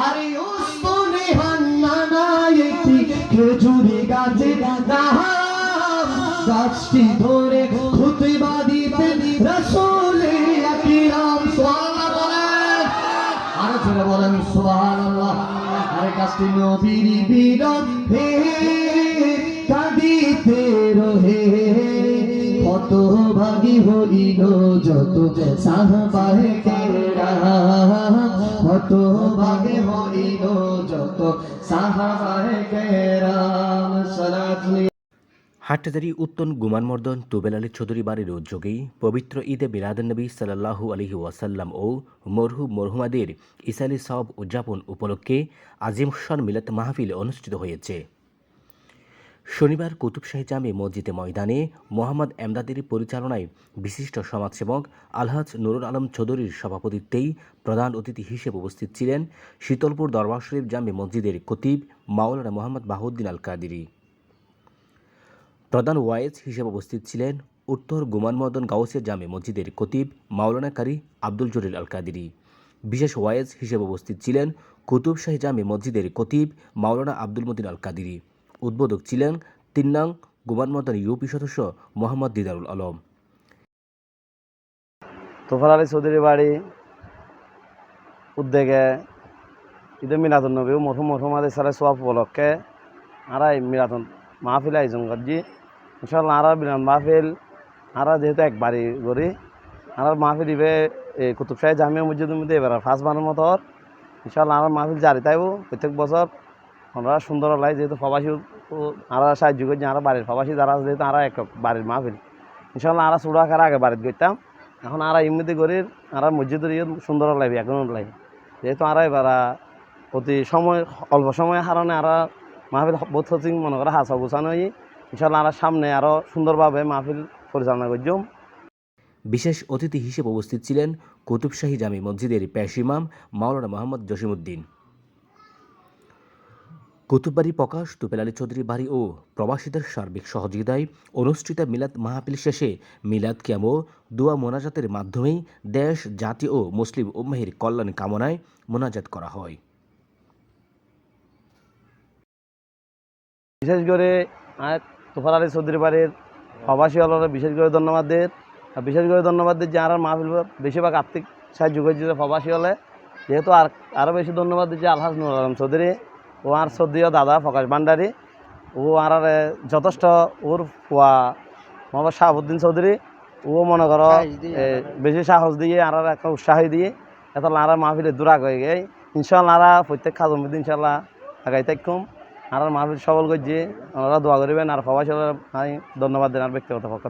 আরে উস্তনে হান্নানা একটি খেজুরি গাছে গাছটি ধরে খুতবা দিতেন রাসূল আকরাম সাল্লাল্লাহু আলাইহি আরো জোরে বলেন সুবহানাল্লাহ। আরে গাছটি নবীর বিরহে কাঁদিতে রহে কত ভাগী হইল যত সাহাবায়ে কেরাম কত ভাগী হইল যত সাহাবায়ে কেরাম সালাতুল্লাহ। হাটহাজারী উত্তন গুমানমর্দন তুবেল আলী চৌধুরী বাড়ির উদ্যোগেই পবিত্র ঈদে মিলাদুন্নবী সাল্লাল্লাহু আলাইহি ওয়াসাল্লাম ও মরহুমাদের ইসালি সওয়াব উদযাপন উপলক্ষে আজিমশান মিলাদ মাহফিল অনুষ্ঠিত হয়েছে। শনিবার কুতুবশাহী জামে মসজিদে ময়দানে মোহাম্মদ এমদাদের পরিচালনায় বিশিষ্ট সমাজসেবক আলহাজ নুরুল আলম চৌধুরীর সভাপতিত্বেই প্রধান অতিথি হিসেবে উপস্থিত ছিলেন শীতলপুর দরবার শরীফ জামে মসজিদের খতিব মাওলানা মোহাম্মদ বাহাউদ্দিন আল কাদেরী। প্রধান ওয়াইজ হিসেবে উপস্থিত ছিলেন উত্তর গুমানমদন গাউসিয়া জামে মসজিদের খতিব মাওলানা কারি আব্দুল জলিল আল কাদেরী। বিশেষ ওয়াইজ হিসেবে উপস্থিত ছিলেন কুতুবশাহী জামে মসজিদের খতিব মাওলানা আব্দুল মতিন আল কাদেরী। উদ্বোধক ছিলেন ৩ নং গুমানমদন ইউপি সদস্য মোহাম্মদ দিদারুল আলম। তোফার আলী চৌধুরী বাড়ি উদ্যোগে ঈদে মিলাদুন্নবী মরহুমাদের সওয়াব উপলক্ষে আরা মিলাদুন মাহফিল আয়োজন করছি। ইনশাআল্লাহ আরা মিলাদ মাহফিল আরা যেহেতু একবারই করি আর মাহফিল ইবে এই কুতুবশাহী জামিয়া মসজিদের মধ্যে এবার ফার্স্টবারের মতো ইনশাআল্লাহ আর মাহফিল জারি থাকব প্রত্যেক বছর। আমরা সুন্দর লাগে যেহেতু প্রবাসী আরা সাহায্য করছি আর বাড়ির প্রবাসী যারা যেহেতু আরা এক বাড়ির মাহফিল ইনশাআল্লাহ আরা চূড়া খারা আগে বাড়িতে করতাম এখন আরা এমনিতে করি আর মসজিদের ইয়ে সুন্দর লাগবে এখন লাগে যেহেতু আরা এবার অতি সময় অল্প সময়ের কারণে আরা মাহফিল বহুত হচ্ছে মনে করা হাসা গুছানো হই ইনশাআল্লাহ আরা সামনে আরও সুন্দরভাবে মাহফিল পরিচালনা করছুম। বিশেষ অতিথি হিসেবে উপস্থিত ছিলেন কুতুবশাহী জামে মসজিদের পেশ ইমাম মাওলানা মোহাম্মদ জসিমউদ্দিন। কুতুববাড়ি প্রকাশ তুবেল আলী চৌধুরী বাড়ি ও প্রবাসীদের সার্বিক সহযোগিতায় অনুষ্ঠিত মিলাদ মাহফিল শেষে মিলাদ কিয়াম ও দোয়া মোনাজাতের মাধ্যমেই দেশ জাতি ও মুসলিম উম্মাহের কল্যাণ কামনায় মোনাজাত করা হয়। বিশেষ করে তোফার আলী চৌধুরী বাড়ির প্রবাসী হলরে বিশেষ করে ধন্যবাদ দেয় আর বিশেষ করে ধন্যবাদ দিচ্ছি আর মাহফিল বেশিরভাগ আর্থিক সাহায্য করছে প্রবাসী হলে যেহেতু আরও বেশি ধন্যবাদ দিচ্ছি আলহাজ নুরুল আলম চৌধুরী ও আর সদ্দীয় দাদা প্রকাশ ভান্ডারী ও আর যথেষ্ট ওর পোয়া মোহাম্মদ শাহাবুদ্দিন চৌধুরী ও মনে করো বেশি সাহস দিয়ে আর একটা উৎসাহ দিয়ে এত আর মাহফিলে দূরাগ হয়ে গে ইনশাল্লাহ আর প্রত্যেক খাজর মধ্যে ইনশাল্লাহ আগাই থাকুম আর মাহফিল সবল করছি ওনারা দোয়া করবেন আর প্রবাসী আমি ধন্যবাদ দেন আর ব্যক্তিগত পক্ষ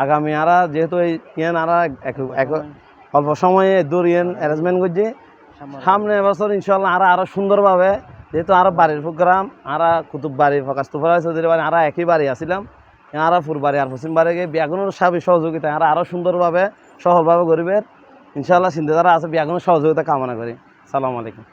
আগামী আর যেহেতু এই ইয়ান আর অল্প সময়ে দূর ইয়ান অ্যারেঞ্জমেন্ট করছি সামনে বছর ইনশাল্লাহ আর আরও সুন্দরভাবে যেহেতু আর বাড়ির প্রোগ্রাম আর কুতুব বাড়ি প্রকাশ তোফার আলী চৌধুরী বাড়ি আর একই বাড়ি আসছিলাম আর পূর্বাড়ি আর পশ্চিম বাড়ি গিয়ে ব্যাগুনের সার্বিক সহযোগিতা আর আরও সুন্দরভাবে সহলভাবে গরিবের ইনশাআল্লাহ চিন্তাধারা আছে ব্যাগুনের সহযোগিতা কামনা করি। সালামু আলাইকুম।